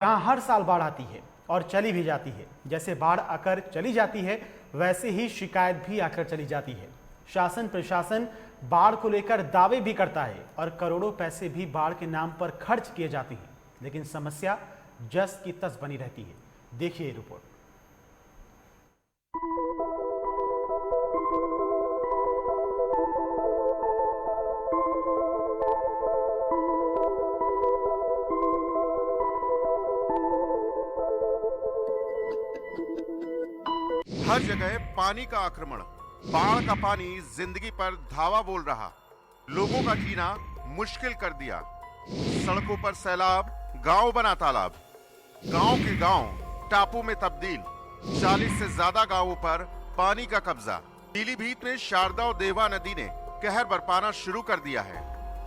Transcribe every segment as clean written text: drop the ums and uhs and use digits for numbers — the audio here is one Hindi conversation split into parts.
यहाँ हर साल बाढ़ आती है और चली भी जाती है। जैसे बाढ़ आकर चली जाती है वैसे ही शिकायत भी आकर चली जाती है। शासन प्रशासन बाढ़ को लेकर दावे भी करता है और करोड़ों पैसे भी बाढ़ के नाम पर खर्च किए जाते हैं, लेकिन समस्या जस की तस बनी रहती है। देखिए ये रिपोर्ट। हर जगह पानी का आक्रमण, बाढ़ का पानी जिंदगी पर धावा बोल रहा, लोगों का जीना मुश्किल कर दिया। सड़कों पर सैलाब, गांव बना तालाब, गांव के गांव टापू में तब्दील। 40 से ज्यादा गांवों पर पानी का कब्जा। पीलीभीत में शारदा और देवा नदी ने कहर बरपाना शुरू कर दिया है।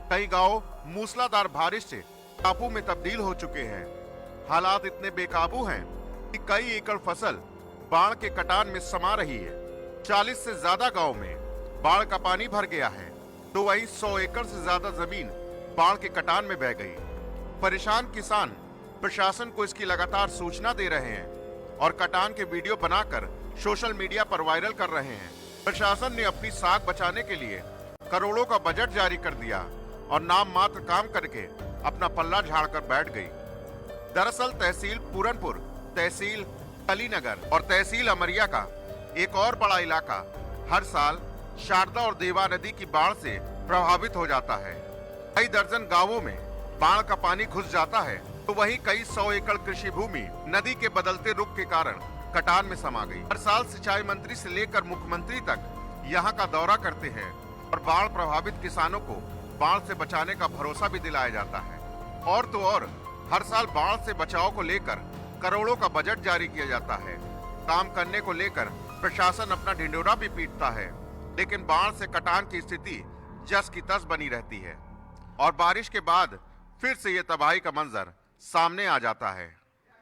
कई गांव मूसलाधार बारिश से टापू में तब्दील हो चुके हैं। हालात इतने बेकाबू हैं कि कई एकड़ फसल बाढ़ के कटान में समा रही है। 40 से ज्यादा गांव में बाढ़ का पानी भर गया है, तो वहीं 100 एकड़ से ज्यादा जमीन बाढ़ के कटान में बह गई। परेशान किसान प्रशासन को इसकी लगातार सूचना दे रहे हैं और कटान के वीडियो बनाकर सोशल मीडिया पर वायरल कर रहे हैं। प्रशासन ने अपनी साख बचाने के लिए करोड़ों का बजट जारी कर दिया और नाम मात्र काम करके अपना पल्ला झाड़कर बैठ गई। दरअसल तहसील पूरनपुर, तहसील कलीनगर और तहसील अमरिया का एक और बड़ा इलाका हर साल शारदा और देवा नदी की बाढ़ से प्रभावित हो जाता है। कई दर्जन गांवों में बाढ़ का पानी घुस जाता है, तो वहीं कई 100 एकड़ कृषि भूमि नदी के बदलते रुख के कारण कटान में समा गई। हर साल सिंचाई मंत्री से लेकर मुख्यमंत्री तक यहां का दौरा करते हैं और बाढ़ प्रभावित किसानों को बाढ़ से बचाने का भरोसा भी दिलाया जाता है। और तो और हर साल बाढ़ से बचाव को लेकर करोड़ों का बजट जारी किया जाता है। काम करने को लेकर प्रशासन अपना ढिंढोरा भी पीटता है, लेकिन बाढ़ से कटान की स्थिति जस की तस बनी रहती है और बारिश के बाद फिर से ये तबाही का मंजर सामने आ जाता है।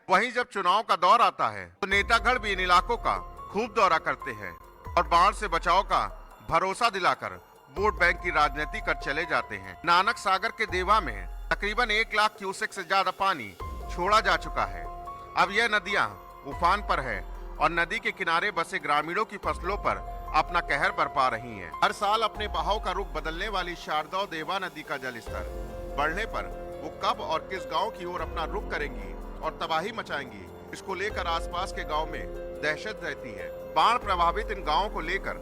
वहीं जब चुनाव का दौर आता है तो नेतागढ़ भी इन इलाकों का खूब दौरा करते हैं और बाढ़ से बचाव का भरोसा दिलाकर वोट बैंक की राजनीति कर चले जाते हैं। नानक सागर के देवा में तकरीबन 1 लाख क्यूसेक से ज्यादा पानी छोड़ा जा चुका है। अब यह नदियां उफान पर है और नदी के किनारे बसे ग्रामीणों की फसलों पर अपना कहर बरपा रही हैं। हर साल अपने बहाव का रुख बदलने वाली शारदा और देवा नदी का जलस्तर बढ़ने पर वो कब और किस गांव की ओर अपना रुख करेंगी और तबाही मचाएंगी, इसको लेकर आसपास के गांव में दहशत रहती है। बाढ़ प्रभावित इन गाँवों को लेकर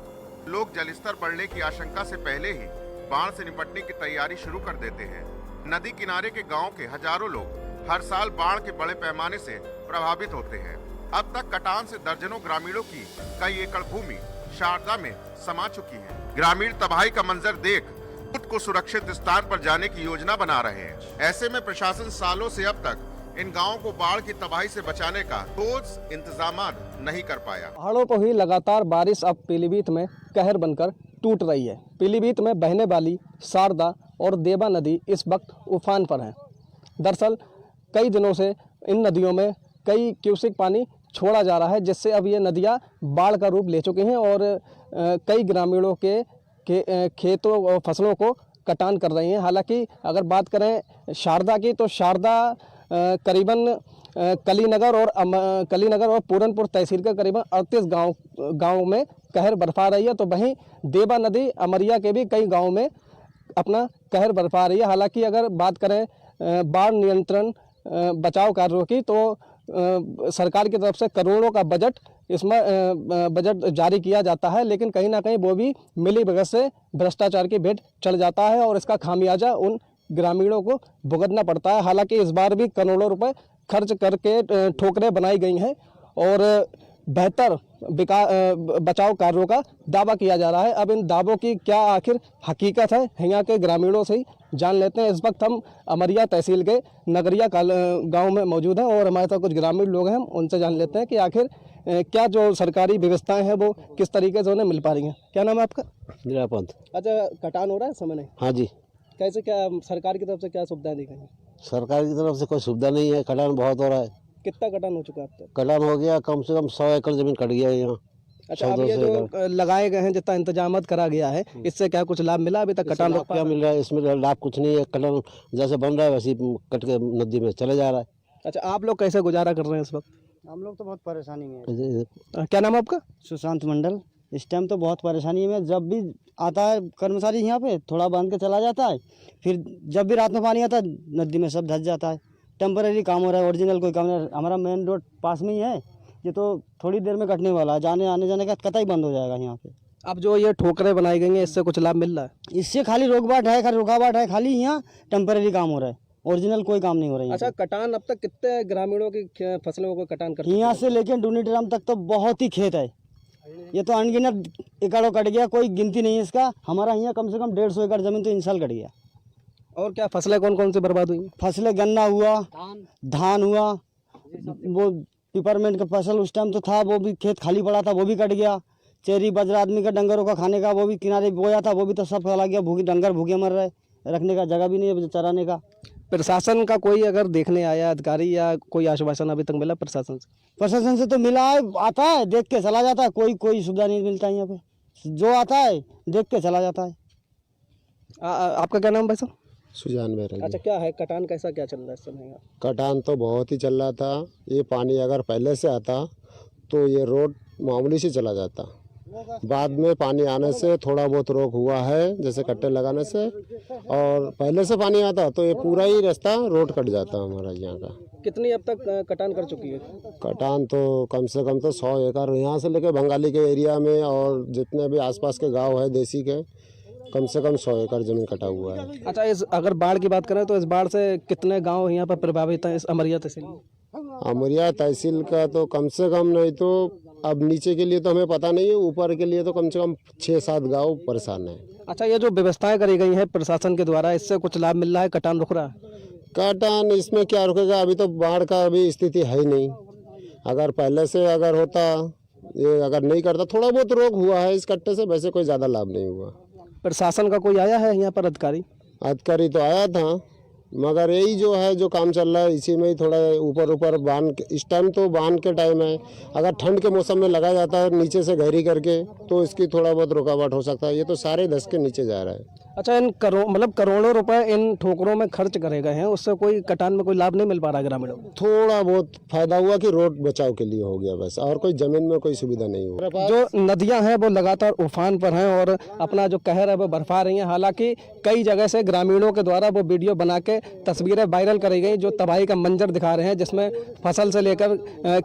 लोग जलस्तर बढ़ने की आशंका से पहले ही बाढ़ से निपटने की तैयारी शुरू कर देते हैं। नदी किनारे के गाँव के हजारों लोग हर साल बाढ़ के बड़े पैमाने से प्रभावित होते हैं। अब तक कटान से दर्जनों ग्रामीणों की कई एकड़ भूमि शारदा में समा चुकी है। ग्रामीण तबाही का मंजर देख खुद को सुरक्षित स्थान पर जाने की योजना बना रहे हैं। ऐसे में प्रशासन सालों से अब तक इन गांवों को बाढ़ की तबाही से बचाने का ठोस इंतजाम नहीं कर पाया। पहाड़ों पर हुई लगातार बारिश अब पीलीभीत में कहर बनकर टूट रही है। पीलीभीत में बहने वाली शारदा और देवा नदी इस वक्त उफान पर है। दरअसल कई दिनों से इन नदियों में कई क्यूसेक पानी छोड़ा जा रहा है, जिससे अब ये नदियां बाढ़ का रूप ले चुकी हैं और कई ग्रामीणों के खेतों और फसलों को कटान कर रही हैं। हालांकि अगर बात करें शारदा की, तो शारदा करीबन कलीनगर और पूरनपुर तहसील के करीबन 38 गाँव में कहर बरपा रही है, तो वहीं देवा नदी अमरिया के भी कई गाँव में अपना कहर बरपा रही है। हालांकि अगर बात करें बाढ़ नियंत्रण बचाव कार्यों की, तो सरकार की तरफ से करोड़ों का बजट इसमें बजट जारी किया जाता है, लेकिन कहीं ना कहीं वो भी मिलीभगत से भ्रष्टाचार की भेंट चढ़ जाता है और इसका खामियाजा उन ग्रामीणों को भुगतना पड़ता है। हालांकि इस बार भी करोड़ों रुपए खर्च करके ठोकरें बनाई गई हैं और बेहतर बचाव कार्यों का दावा किया जा रहा है। अब इन दावों की क्या आखिर हकीकत है, यहाँ के ग्रामीणों से ही जान लेते हैं। इस वक्त हम अमरिया तहसील के नगरिया गांव में मौजूद हैं और हमारे साथ कुछ ग्रामीण लोग हैं, उनसे जान लेते हैं कि आखिर क्या जो सरकारी व्यवस्थाएं हैं वो किस तरीके से उन्हें मिल पा रही हैं। क्या नाम है आपका? मेरा पंथ। अच्छा, कटान हो रहा है समय नहीं? हाँ जी। कैसे, क्या सरकार की तरफ से क्या सुविधाएं दी गई हैं? सरकार की तरफ से कोई सुविधा नहीं है, कटान बहुत हो रहा है। कितना कटान हो चुका है अब तक? कटान हो गया कम से कम 100 एकड़ जमीन कट गया है यहाँ। अच्छा, अब ये जो लगाए गए हैं, जितना इंतजाम करा गया है, इससे क्या कुछ लाभ मिला? अभी तक कटान क्या मिल रहा है? इसमें लाभ कुछ नहीं है। कटान जैसे बन रहा है वैसे कट के नदी में चले जा रहा है। अच्छा, आप लोग कैसे गुजारा कर रहे हैं इस वक्त? हम लोग तो बहुत परेशानी में हैं। क्या नाम है आपका? सुशांत मंडल। इस टाइम तो बहुत परेशानी में, जब भी आता है कर्मचारी यहाँ पे थोड़ा बांध के चला जाता है, फिर जब भी रात में पानी आता है नदी में सब धंस जाता है। टेम्परेरी काम हो रहा है, ओरिजिनल कोई काम नहीं। हमारा मेन रोड पास में ही है, ये तो थोड़ी देर में कटने वाला है। आने जाने का कतई बंद हो जाएगा यहाँ पे। अब जो ये ठोकरें बनाई गई हैं इससे कुछ लाभ मिल रहा है? इससे खाली रुकावट है, खाली यहाँ टेम्परेरी काम हो रहा है, ओरिजिनल कोई काम नहीं हो रहा है। अच्छा, कटान अब तक कितने ग्रामीणों की फसलों को कटान कर यहाँ से लेके डूनीड्राम तक तो बहुत ही खेत है। ये तो अनगिनत एकड़ों कट गया, कोई गिनती नहीं है इसका। हमारा यहाँ कम से कम 150 एकड़ जमीन तो इन साल कट गया। और क्या फसलें कौन कौन सी बर्बाद हुई? फसलें गन्ना हुआ, धान हुआ, वो पिपरमेंट का फसल उस टाइम तो था, वो भी खेत खाली पड़ा था, वो भी कट गया। चेरी बाजरा आदमी का डंगरों का खाने का, वो भी किनारे बोया था, वो भी तो सब फैला गया। डंगर भूखे मर रहे, रखने का जगह भी नहीं है चराने का। प्रशासन का कोई अगर देखने आया अधिकारी या कोई आश्वासन अभी तक मिला प्रशासन से? प्रशासन से तो मिला है, आता है देख के चला जाता है। कोई सुविधा नहीं मिलता है यहाँ पे। जो आता है देख के चला जाता है। आपका क्या नाम भाई साहब? सुजान बैरल। अच्छा, क्या है कटान, कैसा क्या चल रहा है इस समय? कटान तो बहुत ही चल रहा था। ये पानी अगर पहले से आता तो ये रोड मामूली से चला जाता। बाद में पानी आने से थोड़ा बहुत रोक हुआ है, जैसे कट्टे लगाने से। और पहले से पानी आता तो ये पूरा ही रास्ता रोड कट जाता हमारा यहाँ का। कितनी अब तक कटान कर चुकी है? कटान तो कम से कम तो 100 एकड़ यहाँ से लेके बंगाली के एरिया में और जितने भी आसपास के गांव है देसी के, कम से कम 100 एकड़ जमीन कटा हुआ है। अच्छा, इस अगर बाढ़ की बात करें तो इस बाढ़ से कितने गांव यहाँ पर प्रभावित हैं इस अमरिया तहसील में? अमरिया तहसील का तो कम से कम नहीं तो अब नीचे के लिए तो हमें पता नहीं है, ऊपर के लिए तो कम से कम 6-7 गांव परेशान है। अच्छा, ये जो व्यवस्थाएं करी गई हैं प्रशासन के द्वारा, इससे कुछ लाभ मिल रहा है? कटान रुक रहा है? कटान इसमें क्या रुकेगा, अभी तो बाढ़ का अभी स्थिति है ही नहीं। अगर पहले से अगर होता, ये अगर नहीं करता, थोड़ा बहुत रोक हुआ है इस कट्टे से, वैसे कोई ज़्यादा लाभ नहीं हुआ। प्रशासन का कोई आया है यहाँ पर अधिकारी? अधिकारी तो आया था, मगर यही जो है जो काम चल रहा है इसी में ही थोड़ा ऊपर बांध। इस टाइम तो बांध के टाइम है, अगर ठंड के मौसम में लगाया जाता है नीचे से गहरी करके तो इसकी थोड़ा बहुत रुकावट हो सकता है। ये तो सारे 10 के नीचे जा रहा है। अच्छा, इन करोड़ों रुपए इन ठोकरों में खर्च करे गए हैं, उससे कोई कटान में कोई लाभ नहीं मिल पा रहा है ग्रामीणों को? थोड़ा बहुत फायदा हुआ कि रोड बचाव के लिए हो गया बस, और कोई जमीन में कोई सुविधा नहीं हुआ। जो नदियां हैं वो लगातार उफान पर हैं और अपना जो कहर है वो बरपा रही हैं। हालांकि कई जगह से ग्रामीणों के द्वारा वो वीडियो बना के तस्वीरें वायरल करी गई जो तबाही का मंजर दिखा रहे हैं, जिसमें फसल से लेकर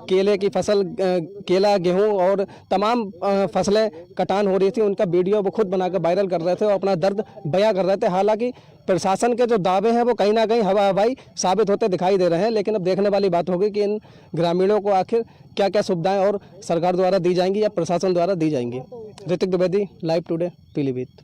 केले की फसल, केला, गेहूं और तमाम फसलें कटान हो रही थी। उनका वीडियो वो खुद बनाकर वायरल कर रहे थे और अपना दर्द बयां कर रहे थे। हालांकि प्रशासन के जो दावे हैं वो कहीं ना कहीं हवा हवाई साबित होते दिखाई दे रहे हैं, लेकिन अब देखने वाली बात होगी कि इन ग्रामीणों को आखिर क्या क्या सुविधाएं और सरकार द्वारा दी जाएंगी या प्रशासन द्वारा दी जाएंगी। Hrithik Dwivedi, live today, Pilibhit.